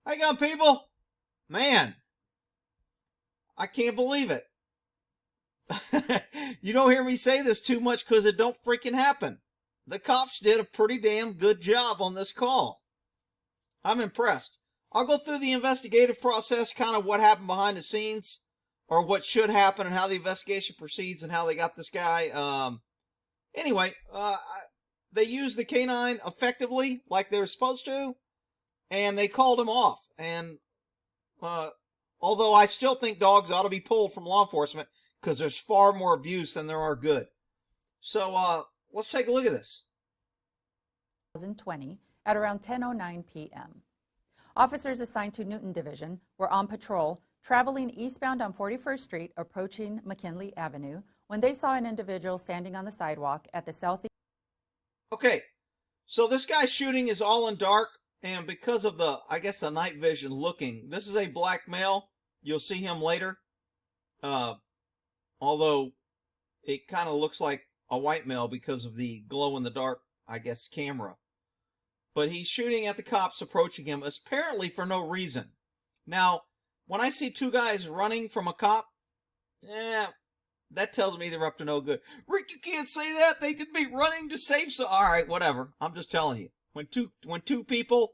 How you going, people? Man, I can't believe it. You don't hear me say this too much because it don't freaking happen. The cops did a pretty damn good job on this call. I'm impressed. I'll go through the investigative process, kind of what happened behind the scenes, or what should happen, and how the investigation proceeds, and how they got this guy. Anyway, they used the K-9 effectively, like they were supposed to, and they called him off. And although I still think dogs ought to be pulled from law enforcement, because there's far more abuse than there are good. So let's take a look at this. 2020 at around 10:09 p.m. Officers assigned to Newton Division were on patrol traveling eastbound on 41st Street approaching McKinley Avenue when they saw an individual standing on the sidewalk at the southeast. Okay, so this guy's shooting is all in dark, and because of the, I guess, the night vision looking, this is a black male. You'll see him later. Although it kind of looks like a white male because of the glow-in-the-dark, I guess, camera. But he's shooting at the cops approaching him, apparently for no reason. Now, when I see two guys running from a cop, that tells me they're up to no good. Rick, you can't say that. They could be running to save some. All right, whatever. I'm just telling you. When two people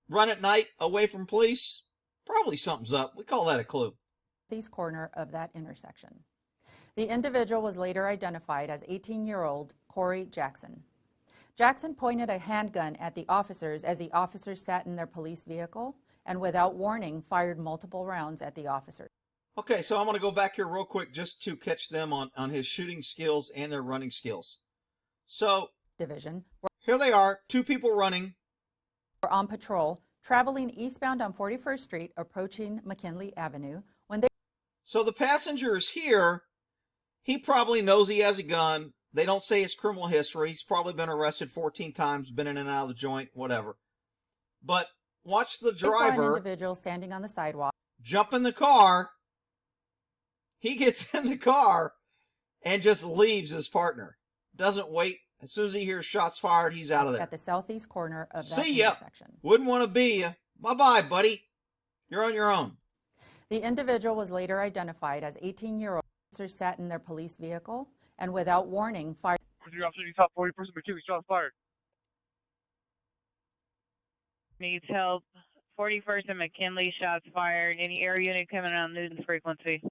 run at night away from police, probably something's up. We call that a clue. East corner of that intersection. The individual was later identified as 18-year-old Corey Jackson. Jackson pointed a handgun at the officers as the officers sat in their police vehicle and without warning fired multiple rounds at the officers. Okay, so I'm going to go back here real quick just to catch them on his shooting skills and their running skills. So, Division here they are, two people running. Were on patrol traveling eastbound on 41st Street approaching McKinley Avenue when they... So the passenger is here. He probably knows he has a gun. They don't say his criminal history. He's probably been arrested 14 times, been in and out of the joint, whatever. But watch the driver. They saw an individual standing on the sidewalk. Jump in the car. He gets in the car and just leaves his partner. Doesn't wait. As soon as he hears shots fired, he's out of there. At the southeast corner of that See ya. intersection. Wouldn't want to be ya. Bye-bye, buddy. You're on your own. The individual was later identified as 18-year-old. Officers sat in their police vehicle and without warning fired. Top 40 person McKinley, shots fired. Needs help. 41st and McKinley, shots fired. Any air unit coming on Newton's frequency?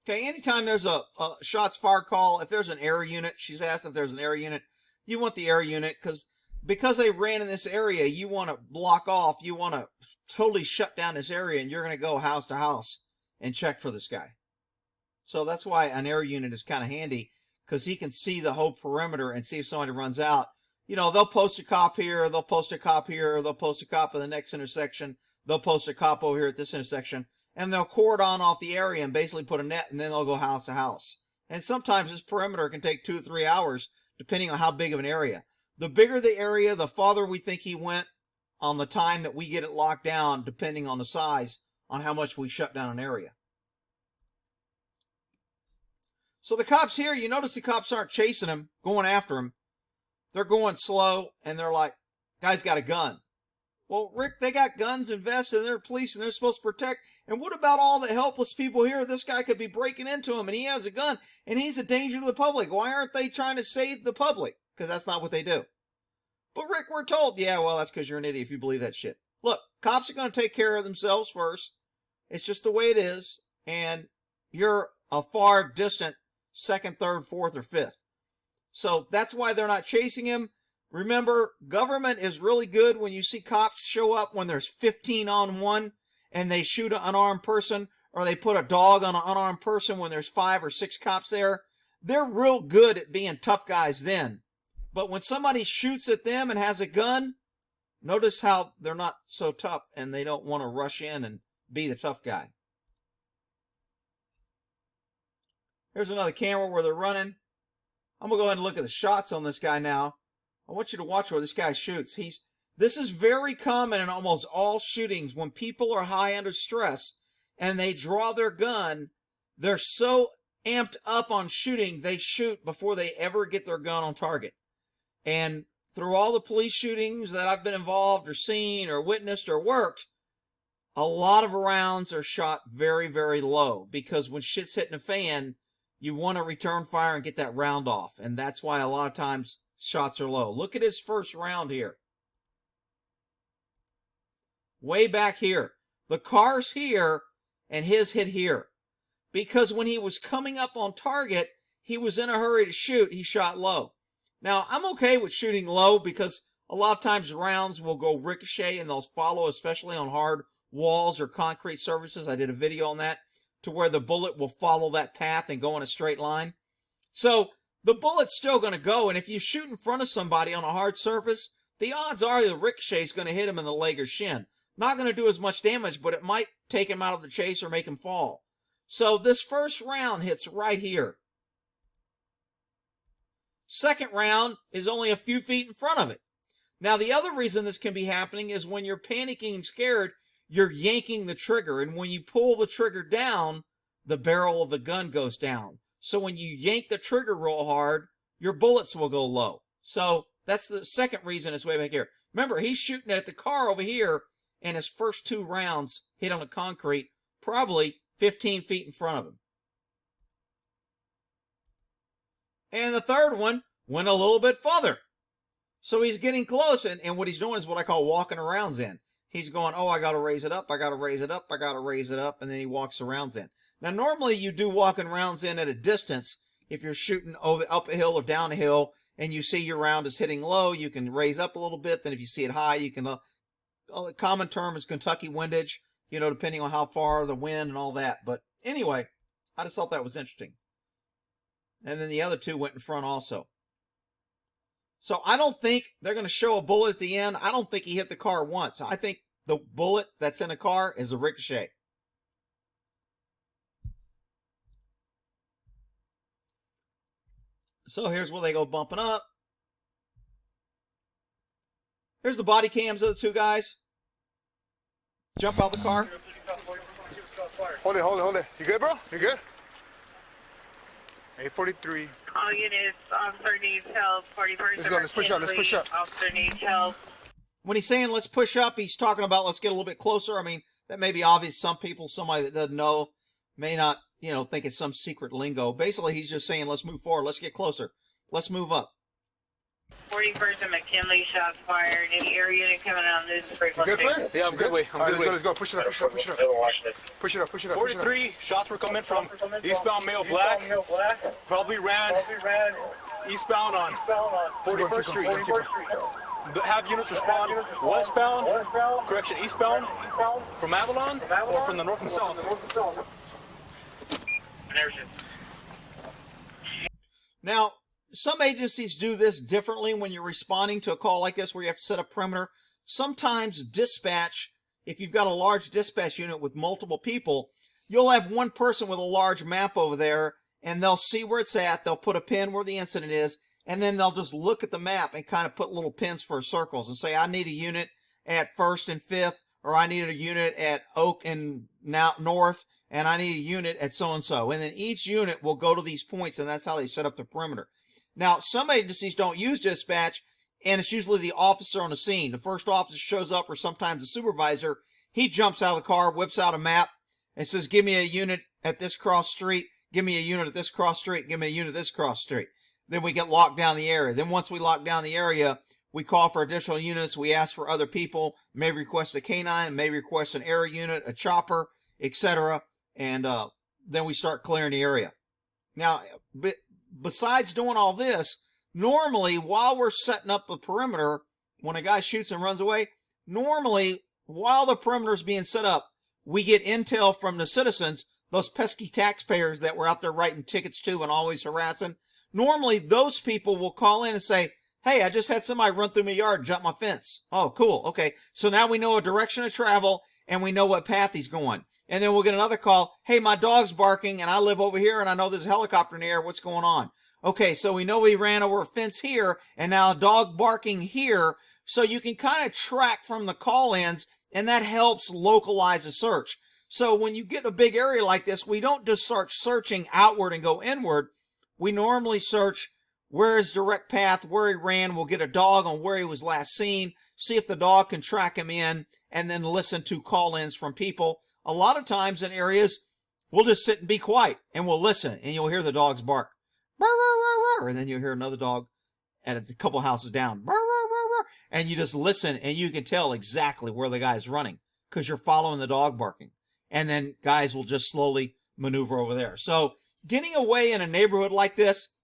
Okay, anytime there's a shots fired call, if there's an air unit, she's asked if there's an air unit, you want the air unit because they ran in this area, you want to block off, you want to totally shut down this area, and you're going to go house to house and check for this guy. So that's why an air unit is kind of handy, because he can see the whole perimeter and see if somebody runs out. You know, they'll post a cop here, they'll post a cop here, they'll post a cop in the next intersection, they'll post a cop over here at this intersection, and they'll cordon off the area and basically put a net, and then they'll go house to house. And sometimes this perimeter can take 2 or 3 hours, depending on how big of an area. The bigger the area, the farther we think he went on the time that we get it locked down, depending on the size, on how much we shut down an area. So the cops here, you notice the cops aren't chasing him, going after him. They're going slow, and they're like, guy's got a gun. Well, Rick, they got guns and vests, and they're police, and they're supposed to protect. And what about all the helpless people here? This guy could be breaking into him, and he has a gun, and he's a danger to the public. Why aren't they trying to save the public? Because that's not what they do. But Rick, we're told, yeah, well, that's because you're an idiot if you believe that shit. Look, cops are going to take care of themselves first. It's just the way it is. And you're a far distant second, third, fourth, or fifth. So that's why they're not chasing him. Remember, government is really good when you see cops show up when there's 15 on one and they shoot an unarmed person, or they put a dog on an unarmed person when there's 5 or 6 cops there. They're real good at being tough guys then. But when somebody shoots at them and has a gun, notice how they're not so tough and they don't want to rush in and be the tough guy. Here's another camera where they're running. I'm going to go ahead and look at the shots on this guy now. I want you to watch where this guy shoots. This is very common in almost all shootings. When people are high under stress and they draw their gun, they're so amped up on shooting, they shoot before they ever get their gun on target. And through all the police shootings that I've been involved or seen or witnessed or worked, a lot of rounds are shot very, very low, because when shit's hitting the fan, you want to return fire and get that round off. And that's why a lot of times shots are low. Look at his first round here. Way back here. The car's here and his hit here. Because when he was coming up on target, he was in a hurry to shoot. He shot low. Now, I'm okay with shooting low because a lot of times rounds will go ricochet and they'll follow, especially on hard walls or concrete surfaces. I did a video on that, to where the bullet will follow that path and go in a straight line. So the bullet's still going to go, and if you shoot in front of somebody on a hard surface, the odds are the ricochet is going to hit him in the leg or shin. Not going to do as much damage, but it might take him out of the chase or make him fall. So this first round hits right here. Second round is only a few feet in front of it. Now, the other reason this can be happening is when you're panicking and scared, you're yanking the trigger. And when you pull the trigger down, the barrel of the gun goes down. So when you yank the trigger real hard, your bullets will go low. So that's the second reason it's way back here. Remember, he's shooting at the car over here, and his first 2 rounds hit on the concrete, probably 15 feet in front of him. And the third one went a little bit further. So he's getting close, and what he's doing is what I call walking arounds in. He's going, oh, I got to raise it up, I got to raise it up, I got to raise it up, and then he walks arounds in. Now, normally you do walking rounds in at a distance. If you're shooting over up a hill or down a hill, and you see your round is hitting low, you can raise up a little bit. Then if you see it high, you can, the common term is Kentucky windage, you know, depending on how far the wind and all that. But anyway, I just thought that was interesting. And then the other 2 went in front also. So I don't think they're going to show a bullet at the end. I don't think he hit the car once. I think the bullet that's in the car is a ricochet. So here's where they go bumping up. Here's the body cams of the 2 guys. Jump out the car. Hold it. You good, bro? You good? 843. All units, officer needs help. 41st. Let's push up. Officer needs help. When he's saying let's push up, he's talking about let's get a little bit closer. I mean, that may be obvious. Some people, somebody that doesn't know, may not, you know, think it's some secret lingo. Basically, he's just saying let's move forward. Let's get closer. Let's move up. 41st and McKinley, shots fired. Any air unit coming out on this frequency? Good, man? Yeah, I'm good. Wait, I'm good. Let's go. Push it up. Push it up. 43 shots were coming from eastbound male black. Probably ran eastbound on 41st Street. Have units respond westbound, correction, eastbound, from Avalon, or from the north and south. Now, some agencies do this differently when you're responding to a call like this where you have to set up perimeter. Sometimes dispatch, if you've got a large dispatch unit with multiple people, you'll have one person with a large map over there, and they'll see where it's at. They'll put a pin where the incident is, and then they'll just look at the map and kind of put little pins for circles and say, I need a unit at 1st and 5th, or I need a unit at Oak and North, and I need a unit at so-and-so. And then each unit will go to these points, and that's how they set up the perimeter. Now, some agencies don't use dispatch, and it's usually the officer on the scene. The first officer shows up, or sometimes the supervisor. He jumps out of the car, whips out a map, and says, give me a unit at this cross street, give me a unit at this cross street, give me a unit at this cross street. Then we get locked down the area. Then once we lock down the area, we call for additional units. We ask for other people, may request a K-9, may request an air unit, a chopper, etc. And then we start clearing the area. Now, besides doing all this, normally while we're setting up the perimeter, when a guy shoots and runs away, normally while the perimeter is being set up, we get intel from the citizens, those pesky taxpayers that we're out there writing tickets to and always harassing. Normally those people will call in and say, hey, I just had somebody run through my yard and jump my fence. Oh, cool. Okay. So now we know a direction of travel and we know what path he's going. And then we'll get another call. Hey, my dog's barking and I live over here and I know there's a helicopter in the air. What's going on? Okay, so we know we ran over a fence here and now a dog barking here. So you can kind of track from the call-ins, and that helps localize a search. So when you get a big area like this, we don't just start searching outward and go inward. We normally search where his direct path, where he ran. We'll get a dog on where he was last seen, see if the dog can track him in, and then listen to call-ins from people. A lot of times in areas, we'll just sit and be quiet, and we'll listen, and you'll hear the dogs bark. Burr, burr, burr, burr, and then you'll hear another dog at a couple houses down. Burr, burr, burr, burr, and you just listen, and you can tell exactly where the guy's running because you're following the dog barking. And then guys will just slowly maneuver over there. So getting away in a neighborhood like this,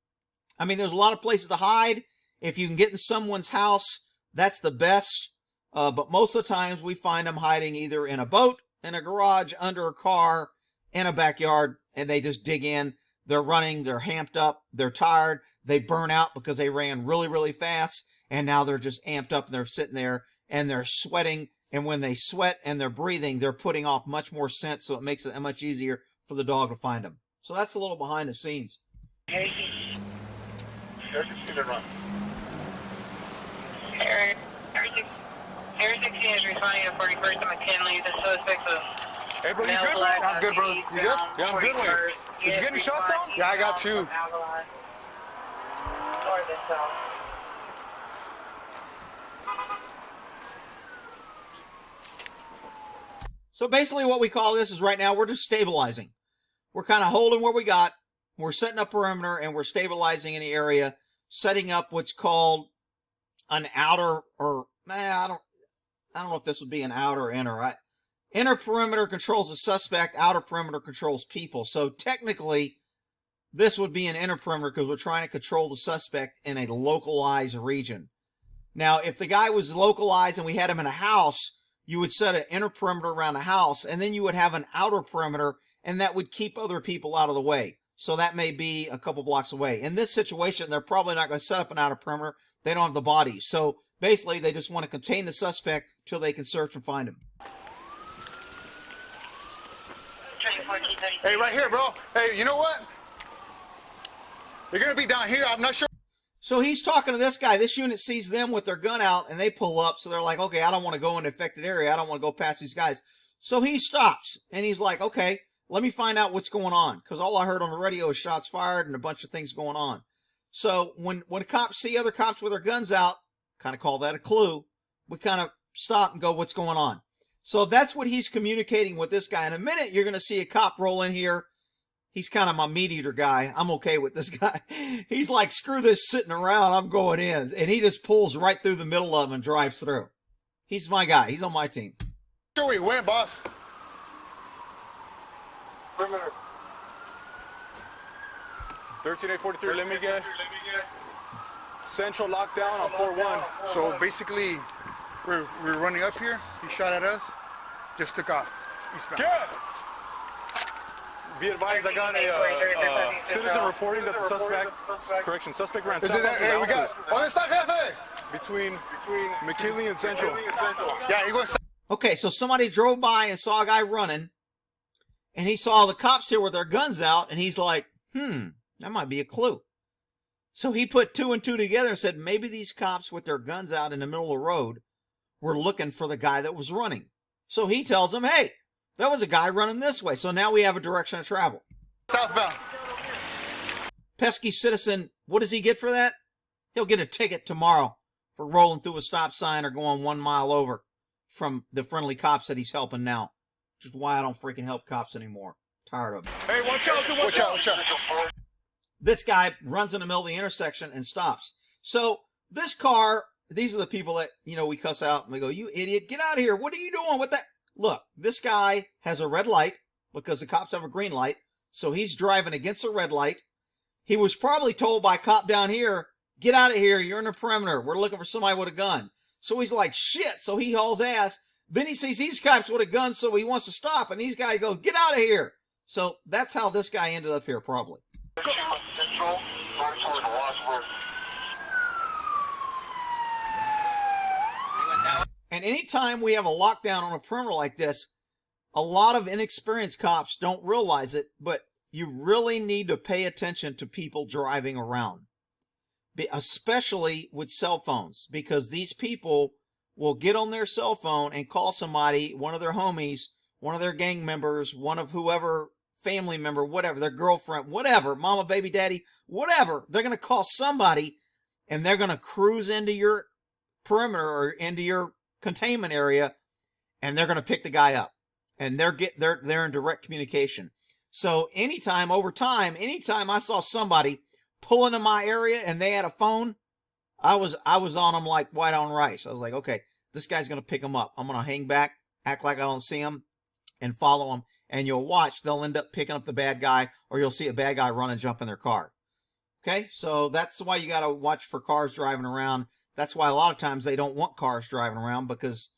I mean, there's a lot of places to hide. If you can get in someone's house, that's the best. But most of the times we find them hiding either in a boat, in a garage, under a car, in a backyard, and they just dig in. They're running, they're hamped up, they're tired, they burn out because they ran really, really fast, and now they're just amped up and they're sitting there and they're sweating. And when they sweat and they're breathing, they're putting off much more scent, so it makes it much easier for the dog to find them. So that's a little behind the scenes. There's a student run. Area 16 is responding to 41st and McKinley. The suspect was Hey, bro, you male good, black bro? I'm good, bro. You good? Yeah, I'm good, man. Did you get any shots down? Yeah, I got 2. So basically what we call this is right now we're just stabilizing. We're kind of holding what we got. We're setting up perimeter and we're stabilizing any area, setting up what's called an outer, or I don't know if this would be an outer or inner. Right? Inner perimeter controls the suspect, outer perimeter controls people. So technically this would be an inner perimeter because we're trying to control the suspect in a localized region. Now, if the guy was localized and we had him in a house, you would set an inner perimeter around the house, and then you would have an outer perimeter, and that would keep other people out of the way. So that may be a couple blocks away. In this situation, they're probably not going to set up an outer perimeter. They don't have the body. So basically, they just want to contain the suspect till they can search and find him. Hey, right here, bro. Hey, you know what? They're going to be down here. I'm not sure. So he's talking to this guy. This unit sees them with their gun out, and they pull up. So they're like, okay, I don't want to go in the affected area. I don't want to go past these guys. So he stops, and he's like, okay, let me find out what's going on. Because all I heard on the radio is shots fired and a bunch of things going on. So when cops see other cops with their guns out, kind of call that a clue, we kind of stop and go, what's going on? So that's what he's communicating with this guy. In a minute, you're going to see a cop roll in here. He's kind of my meat eater guy. I'm okay with this guy. He's like, screw this sitting around. I'm going in. And he just pulls right through the middle of them and drives through. He's my guy. He's on my team. Sure we went, boss. Perimeter. 13843, let me get central lockdown on 4-1. So basically, we're running up here. He shot at us. Just took off. Eastbound. Good! Be advised, I got a citizen reporting that the suspect ran Is it there? Hey, we got. ¿Dónde está, jefe? between McKinley and Central. Yeah, he went. Okay, so somebody drove by and saw a guy running, and he saw the cops here with their guns out, and he's like, that might be a clue. So he put 2 and 2 together and said, maybe these cops with their guns out in the middle of the road were looking for the guy that was running. So he tells them, hey, there was a guy running this way. So now we have a direction of travel. Southbound. Pesky citizen, what does he get for that? He'll get a ticket tomorrow for rolling through a stop sign or going 1 mile over from the friendly cops that he's helping now. Which is why I don't freaking help cops anymore. Tired of them. Hey, watch out, Watch out, watch out. This guy runs in the middle of the intersection and stops. So this car, these are the people that, we cuss out and we go, you idiot, get out of here. What are you doing with that? Look, this guy has a red light because the cops have a green light. So he's driving against a red light. He was probably told by a cop down here, get out of here. You're in the perimeter. We're looking for somebody with a gun. So he's like, shit. So he hauls ass. Then he sees these cops with a gun. So he wants to stop. And these guys go, get out of here. So that's how this guy ended up here probably. And anytime we have a lockdown on a perimeter like this, a lot of inexperienced cops don't realize it, but you really need to pay attention to people driving around, especially with cell phones, because these people will get on their cell phone and call somebody, one of their homies, one of their gang members, one of whoever family member, whatever, their girlfriend, whatever, mama, baby, daddy, whatever. They're going to call somebody, and they're going to cruise into your perimeter or into your containment area, and they're going to pick the guy up. And they're in direct communication. So anytime I saw somebody pull into my area and they had a phone, I was on them like white on rice. I was like, okay, this guy's going to pick them up. I'm going to hang back, act like I don't see him, and follow him. And you'll watch, they'll end up picking up the bad guy, or you'll see a bad guy run and jump in their car. Okay, so that's why you got to watch for cars driving around. That's why a lot of times they don't want cars driving around, because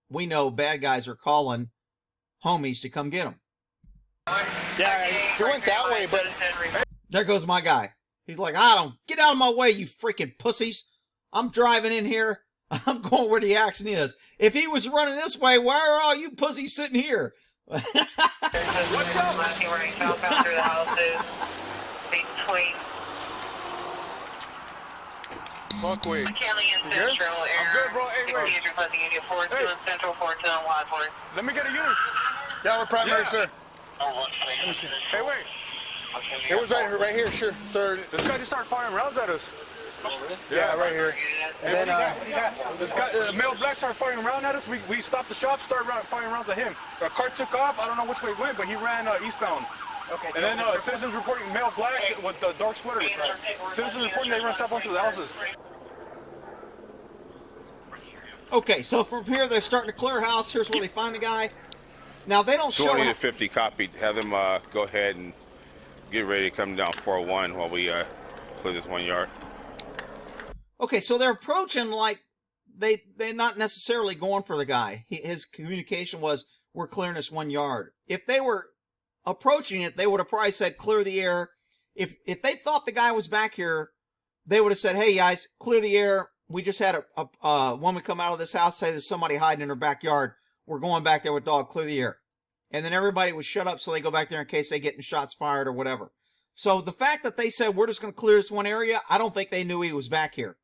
we know bad guys are calling homies to come get them. Yeah, he went that way, but There goes my guy. He's like, I don't, get out of my way, you freaking pussies. I'm driving in here. I'm going where the action is. If he was running this way, why are all you pussies sitting here? What's up? Running southbound through the houses between Buckwheat. McKinley and You good? Central I'm good, bro. Hey, wait. Engage requesting India 42 and Central 42 and Wadsworth. Let me get a unit. yeah, we're primary, Yeah. sir. Hey, wait. It was right here, sure, sir. This guy just started firing rounds at us. Yeah, right here. And then, This guy, male black, started firing around at us. We stopped the shop, started firing rounds at him. Our car took off. I don't know which way he went, but he ran eastbound. Okay. And then citizens reporting male black with the dark sweater. Citizens reporting they ran southbound through the houses. Okay, so from here, they're starting to clear house. Here's where they find the guy. Now, they don't show 20 to up. 50 copy. Have them go ahead and get ready to come down 401 while we clear this 1 yard. Okay, so they're approaching like they're not necessarily going for the guy. His communication was, we're clearing this 1 yard. If they were approaching it, they would have probably said, clear the air. If they thought the guy was back here, they would have said, hey, guys, clear the air. We just had a woman come out of this house, say there's somebody hiding in her backyard. We're going back there with dog, clear the air. And then everybody would shut up so they go back there in case they get shots fired or whatever. So the fact that they said, we're just going to clear this one area, I don't think they knew he was back here.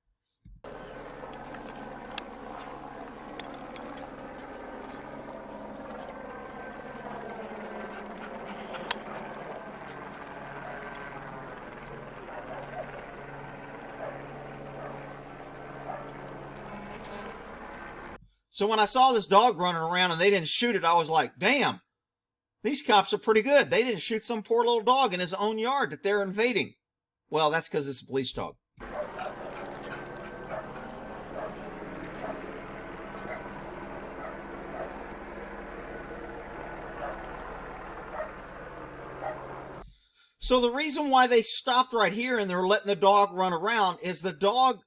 So when I saw this dog running around and they didn't shoot it, I was like, damn, these cops are pretty good. They didn't shoot some poor little dog in his own yard that they're invading. Well, that's because it's a police dog. So the reason why they stopped right here and they're letting the dog run around is the dog,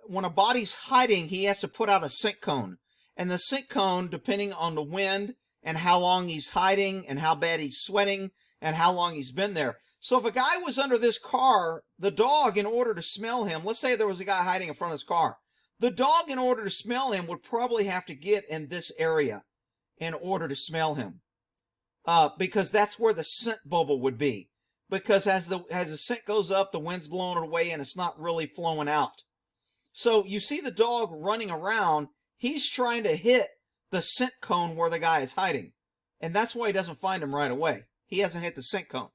when a body's hiding, he has to put out a scent cone. And the scent cone, depending on the wind and how long he's hiding and how bad he's sweating and how long he's been there. So if a guy was under this car, the dog, in order to smell him, let's say there was a guy hiding in front of his car, the dog, in order to smell him, would probably have to get in this area in order to smell him. Because that's where the scent bubble would be. Because as the scent goes up, the wind's blowing it away and it's not really flowing out. So you see the dog running around, he's trying to hit the scent cone where the guy is hiding. And that's why he doesn't find him right away. He hasn't hit the scent cone.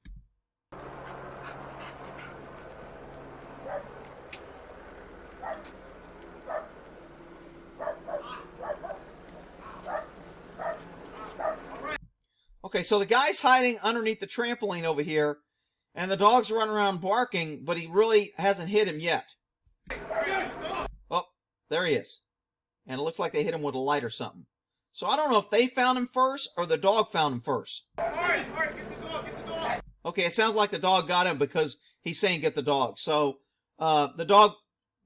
Okay, so the guy's hiding underneath the trampoline over here, and the dog's running around barking, but he really hasn't hit him yet. Oh, there he is. And it looks like they hit him with a light or something. So I don't know if they found him first or the dog found him first. Okay, it sounds like the dog got him because he's saying get the dog. So the dog,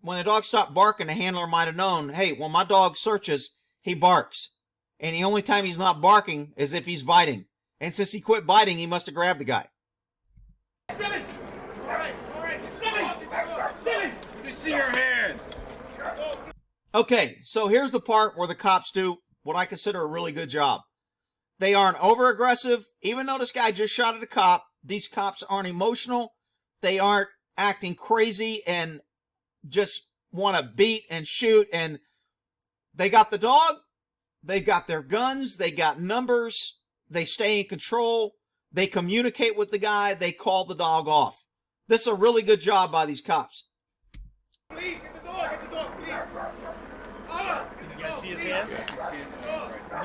when the dog stopped barking, the handler might have known, hey, when my dog searches, he barks. And the only time he's not barking is if he's biting. And since he quit biting, he must have grabbed the guy. Let me see your hands. Okay, so here's the part where the cops do what I consider a really good job. They aren't over-aggressive. Even though this guy just shot at a cop, these cops aren't emotional. They aren't acting crazy and just want to beat and shoot. And they got the dog. They've got their guns. They got numbers. They stay in control. They communicate with the guy. They call the dog off. This is a really good job by these cops. Please, get the dog, please. You guys see his hands?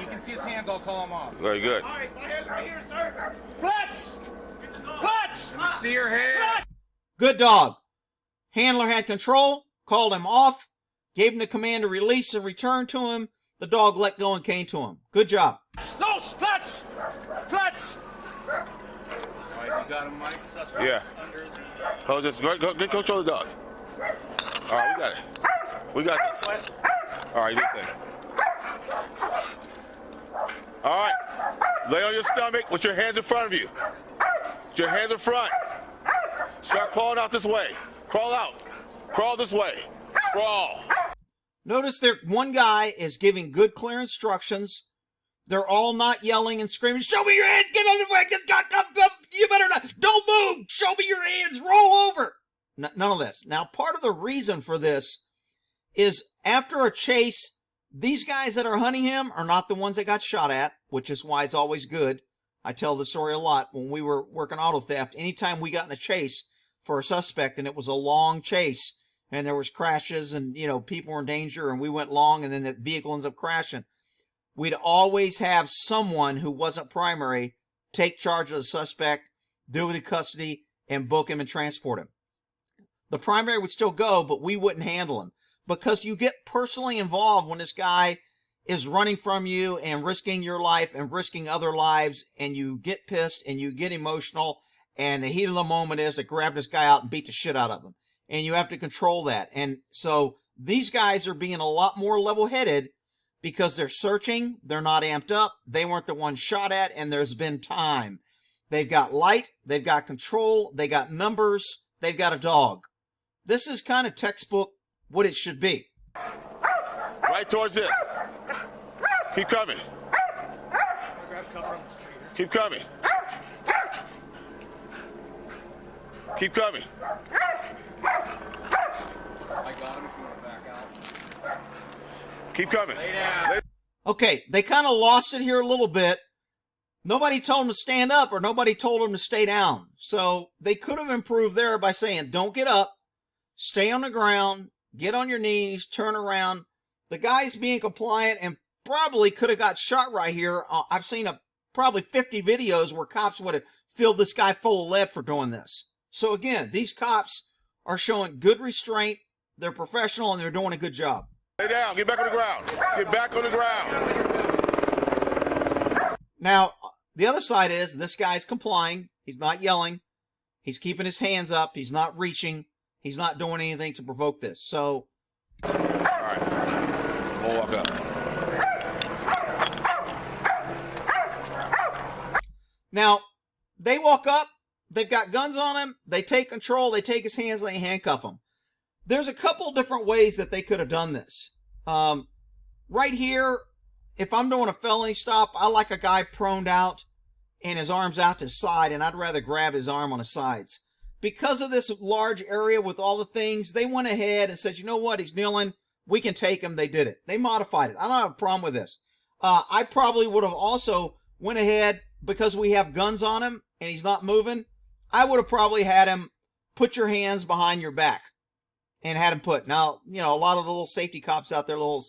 You can see his hands, I'll call him off. Very good. All right, my hands right here, sir. Let's! Get the dog. Let's! Let me see your hands! Good dog. Handler had control, called him off, gave him the command to release and return to him. The dog let go and came to him. Good job. No, Let's! Let's! All right, you got him, Mike. Suspect Yeah. under the... Hold this. Go control the dog. All right, we got it. We got this. All right, good thing. All right. Lay on your stomach with your hands in front of you. With your hands in front. Start crawling out this way. Crawl out. Crawl this way. Crawl. Notice that one guy is giving good, clear instructions. They're all not yelling and screaming, show me your hands, get on the way, you better not, don't move, show me your hands, roll over. None of this. Now, part of the reason for this is after a chase, these guys that are hunting him are not the ones that got shot at, which is why it's always good. I tell the story a lot. When we were working auto theft, anytime we got in a chase for a suspect and it was a long chase and there was crashes and, you know, people were in danger and we went long and then the vehicle ends up crashing, we'd always have someone who wasn't primary take charge of the suspect, do the custody, and book him and transport him. The primary would still go, but we wouldn't handle him because you get personally involved when this guy is running from you and risking your life and risking other lives, and you get pissed and you get emotional, and the heat of the moment is to grab this guy out and beat the shit out of him. And you have to control that. And so these guys are being a lot more level-headed because they're searching, they're not amped up, they weren't the ones shot at, and there's been time. They've got light, they've got control, they got numbers, they've got a dog. This is kind of textbook what it should be. Right towards this. Keep coming. Keep coming. Keep coming. I got him if you want to back out. Keep coming. Lay down. Okay, they kind of lost it here a little bit. Nobody told them to stand up or nobody told them to stay down. So they could have improved there by saying, don't get up, stay on the ground, get on your knees, turn around. The guy's being compliant and probably could have got shot right here. I've seen probably 50 videos where cops would have filled this guy full of lead for doing this. So again, these cops are showing good restraint. They're professional and they're doing a good job. Lay down. Get back on the ground. Get back on the ground. Now, the other side is this guy's complying. He's not yelling. He's keeping his hands up. He's not reaching. He's not doing anything to provoke this. So, All right. We'll walk up. now, they walk up. They've got guns on him. They take control. They take his hands. They handcuff him. There's a couple different ways that they could have done this. Right here, if I'm doing a felony stop, I like a guy proned out and his arms out to his side, and I'd rather grab his arm on his sides. Because of this large area with all the things, they went ahead and said, you know what, he's kneeling, we can take him. They did it. They modified it. I don't have a problem with this. I probably would have also went ahead, because we have guns on him and he's not moving, I would have probably had him put your hands behind your back and had him put. Now, you know, a lot of the little safety cops out there, little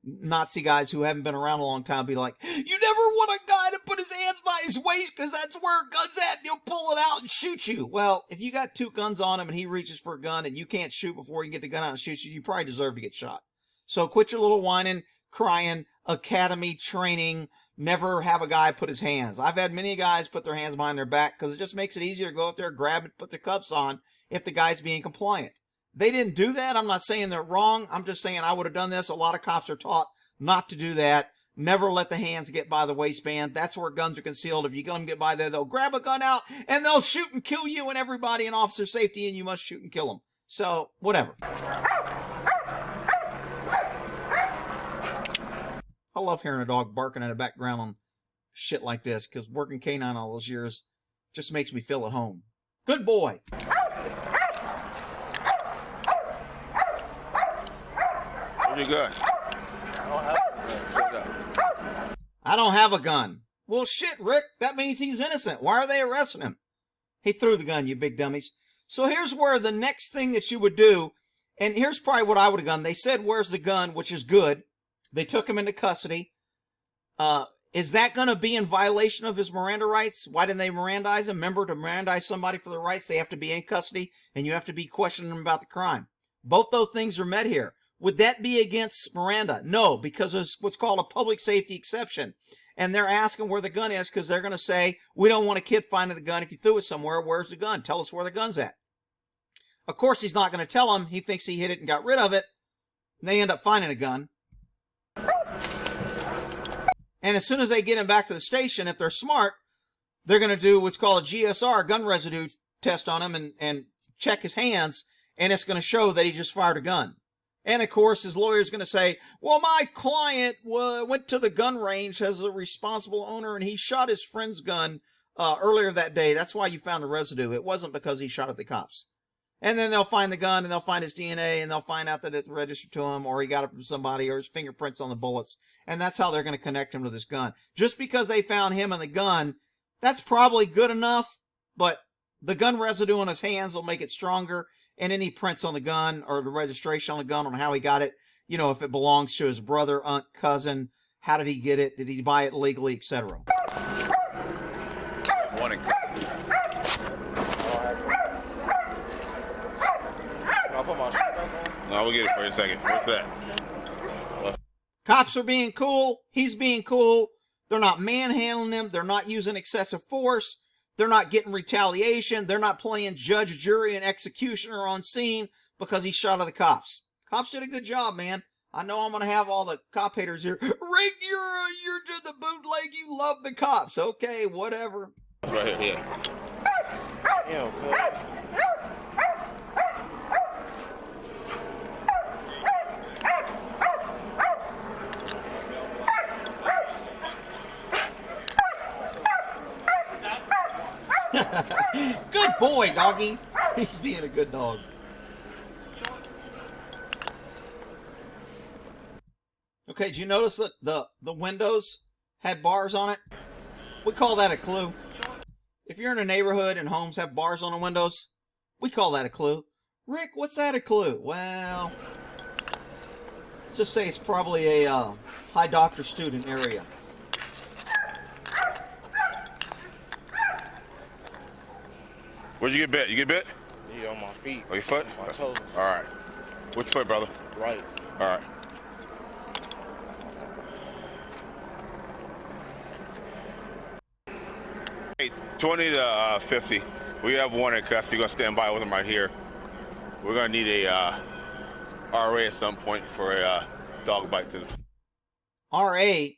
Nazi guys who haven't been around a long time, be like, you never want a guy to put his hands by his waist because that's where a gun's at and he'll pull it out and shoot you. Well, if you got two guns on him and he reaches for a gun and you can't shoot before he can get the gun out and shoot you, you probably deserve to get shot. So quit your little whining, crying, academy training. Never have a guy put his hands. I've had many guys put their hands behind their back because it just makes it easier to go up there, grab it, put the cuffs on if the guy's being compliant. They didn't do that. I'm not saying they're wrong. I'm just saying I would have done this. A lot of cops are taught not to do that. Never let the hands get by the waistband. That's where guns are concealed. If you let them get by there, they'll grab a gun out and they'll shoot and kill you and everybody in officer safety, and you must shoot and kill them. So, whatever. I love hearing a dog barking in the background on shit like this because working K-9 all those years just makes me feel at home. Good boy. Where's your gun? I don't have a gun. Well, shit, Rick, that means he's innocent. Why are they arresting him? He threw the gun, you big dummies. So here's where the next thing that you would do, and here's probably what I would have done. They said, where's the gun, which is good. They took him into custody. Is that going to be in violation of his Miranda rights? Why didn't they Mirandize him? Remember, to Mirandize somebody for their rights, they have to be in custody, and you have to be questioning them about the crime. Both those things are met here. Would that be against Miranda? No, because it's what's called a public safety exception. And they're asking where the gun is because they're going to say, we don't want a kid finding the gun. If you threw it somewhere, where's the gun? Tell us where the gun's at. Of course, he's not going to tell them. He thinks he hit it and got rid of it. And they end up finding a gun. And as soon as they get him back to the station, if they're smart, they're going to do what's called a GSR, gun residue test on him, and check his hands. And it's going to show that he just fired a gun. And, of course, his lawyer's going to say, well, my client went to the gun range as a responsible owner, and he shot his friend's gun earlier that day. That's why you found the residue. It wasn't because he shot at the cops. And then they'll find the gun, and they'll find his DNA, and they'll find out that it's registered to him, or he got it from somebody, or his fingerprints on the bullets. And that's how they're going to connect him to this gun. Just because they found him and the gun, that's probably good enough, but the gun residue on his hands will make it stronger. And any prints on the gun or the registration on the gun on how he got it, you know, if it belongs to his brother, aunt, cousin, how did he get it? Did he buy it legally, etc. One in custody. No, we'll get it for you in a second. What's that? Cops are being cool. He's being cool. They're not manhandling him. They're not using excessive force. They're not getting retaliation. They're not playing judge, jury, and executioner on scene because he shot at the cops. Cops did a good job, man. I know I'm going to have all the cop haters here. Rick, you're to the bootleg. You love the cops. Okay, whatever. Right here, yeah. Okay. Good boy, doggy. He's being a good dog. Okay, did you notice that the windows had bars on it? We call that a clue. If you're in a neighborhood and homes have bars on the windows, we call that a clue. Rick, what's that a clue? Well, let's just say it's probably a high doctor student area. Where'd you get bit? You get bit? Yeah, on my feet. On your foot? My toes. All right. Which foot, brother? Right. All right. Hey, 20 to 50. We have one in custody. You're going to stand by with him right here. We're going to need a RA at some point for a dog bite to the... RA,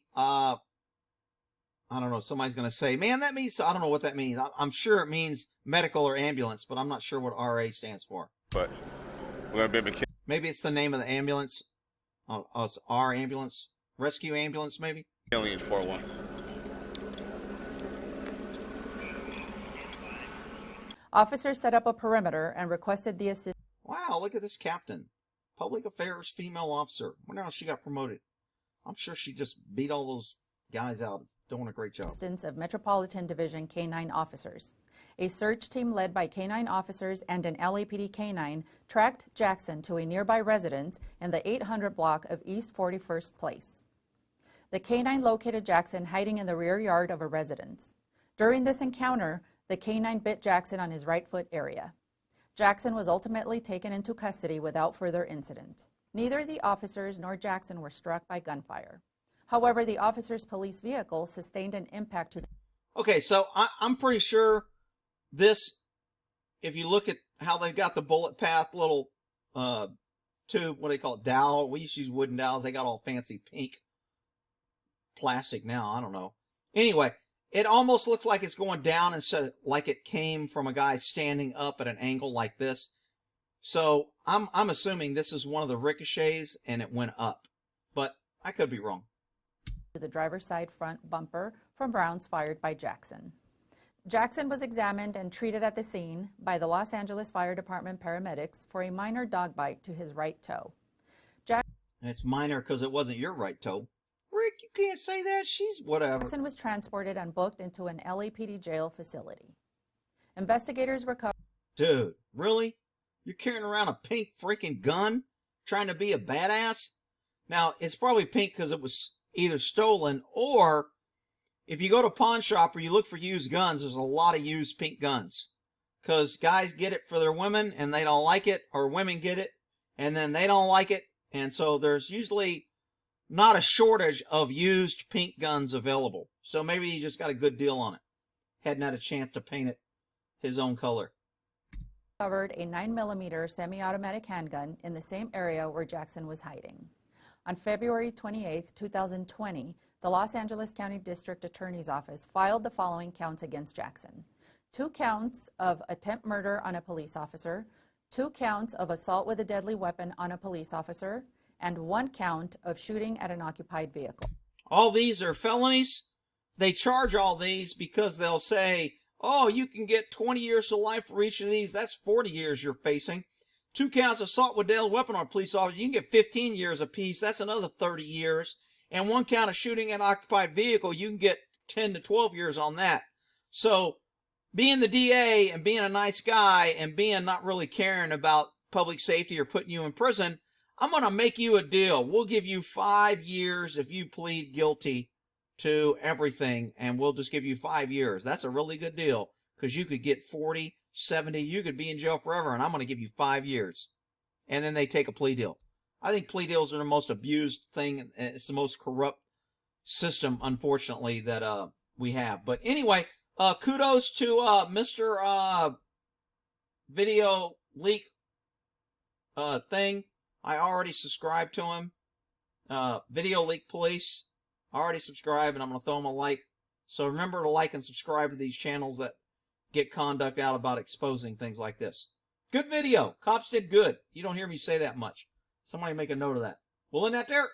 I don't know, somebody's going to say, man, that means, I don't know what that means. I'm sure it means medical or ambulance, but I'm not sure what RA stands for. But we're going to be... Maybe it's the name of the ambulance. Oh, it's our ambulance. Rescue ambulance, maybe? Alien 4-1. Officers set up a perimeter and requested the assistance. Wow, look at this captain. Public affairs female officer. I wonder how she got promoted. I'm sure she just beat all those guys out. Doing a great job. Of Metropolitan Division K-9 officers. A search team led by K-9 officers and an LAPD K-9 tracked Jackson to a nearby residence in the 800 block of East 41st Place. The K-9 located Jackson hiding in the rear yard of a residence. During this encounter, the K-9 bit Jackson on his right foot area. Jackson was ultimately taken into custody without further incident. Neither the officers nor Jackson were struck by gunfire. However, the officer's police vehicle sustained an impact to the... Okay, so I'm pretty sure this, if you look at how they've got the bullet path little tube, what do they call it, dowel? We used to use wooden dowels. They got all fancy pink plastic now. I don't know. Anyway, it almost looks like it's going down instead of like it came from a guy standing up at an angle like this. So I'm assuming this is one of the ricochets and it went up, but I could be wrong. The driver's side front bumper from rounds fired by Jackson. Jackson was examined and treated at the scene by the Los Angeles Fire Department paramedics for a minor dog bite to his right toe. It's minor because it wasn't your right toe. Rick, you can't say that. She's whatever. Jackson was transported and booked into an LAPD jail facility. Investigators recovered. Dude, really? You're carrying around a pink freaking gun? Trying to be a badass? Now, it's probably pink because it was either stolen, or if you go to a pawn shop or you look for used guns, there's a lot of used pink guns. Because guys get it for their women and they don't like it, or women get it and then they don't like it. And so there's usually not a shortage of used pink guns available. So maybe he just got a good deal on it. Hadn't had a chance to paint it his own color. Recovered a 9mm semi-automatic handgun in the same area where Jackson was hiding. On February 28, 2020, the Los Angeles County District Attorney's Office filed the following counts against Jackson: 2 counts of attempt murder on a police officer, 2 counts of assault with a deadly weapon on a police officer, and 1 count of shooting at an occupied vehicle. All these are felonies. They charge all these because they'll say, oh, you can get 20 years to life for each of these. That's 40 years you're facing. 2 counts of assault with deadly weapon on a police officer, you can get 15 years apiece. That's another 30 years. And 1 count of shooting at an occupied vehicle, you can get 10 to 12 years on that. So being the DA and being a nice guy and being not really caring about public safety or putting you in prison, I'm going to make you a deal. We'll give you 5 years if you plead guilty to everything, and we'll just give you 5 years. That's a really good deal, because you could get 40, 70, you could be in jail forever, and I'm going to give you 5 years. And then they take a plea deal. I think plea deals are the most abused thing. It's the most corrupt system, unfortunately, that we have. But anyway, kudos to Mr. Video Leak thing. I already subscribed to him. Video Leak Police. I already subscribed, and I'm going to throw him a like. So remember to like and subscribe to these channels that get conduct out about exposing things like this. Good video. Cops did good. You don't hear me say that much. Somebody make a note of that. We'll end that there.